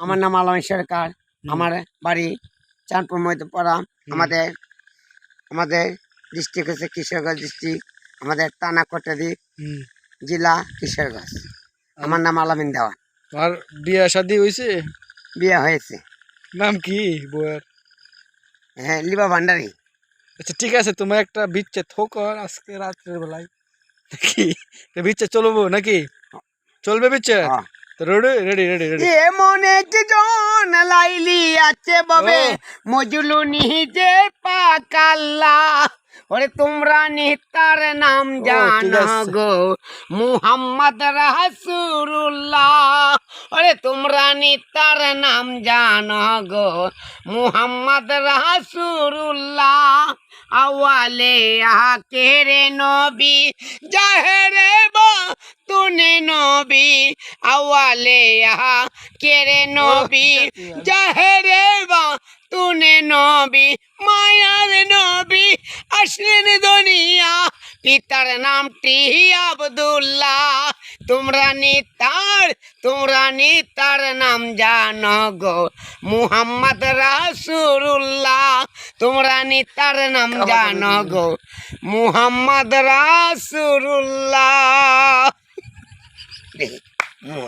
আমার নাম আলম সরকার। আমার বাড়ি চাঁদপুর মধ্যপাড়া। আমাদের আমাদের ডিস্ট্রিক্ট হচ্ছে কিশোরগঞ্জ ডিস্ট্রিক্ট। আমাদের থানা কোটারি, জেলা কিশোরগঞ্জ। আমার নাম আলামিন দেওয়ান। আর বিয়া শাদী হয়েছে? বিয়ে হয়েছে। নাম কি বউয়ের? হ্যাঁ, লিবা ভান্ডারি। আচ্ছা ঠিক আছে, তোমার একটা বিচ্ছেদ হোক আর আজকে রাত্রের বেলায় নাকি? বিচ্ছেদ চলবো নাকি? চলবে বিচ্ছেদ? Ready ready ready ready. এমন একজন লাইলি আছে ববে মজলু নিজে পাকাল্লা। ওরে তোমরা নিতার নাম জানো গো মুহাম্মদ রাসূলুল্লাহ। ওরে তোমরা নিতার নাম জানো গো মুহাম্মদ রাসূলুল্লাহ। আওয়ালে আখেরে নবী জাহেরে তুনে নবী। আওয়ালে আখেরে নবী জাহেরে তুনে নবী। মায়ার নবী আসলেন দুনিয়া, পিতার নামটি আব্দুল্লাহ। তোমরা নিতার নাম জানো গো মুহাম্মদ রাসূলুল্লাহ। তোমরা নিতার নাম জানো গো মুহাম্মদ রাসূলুল্লাহ।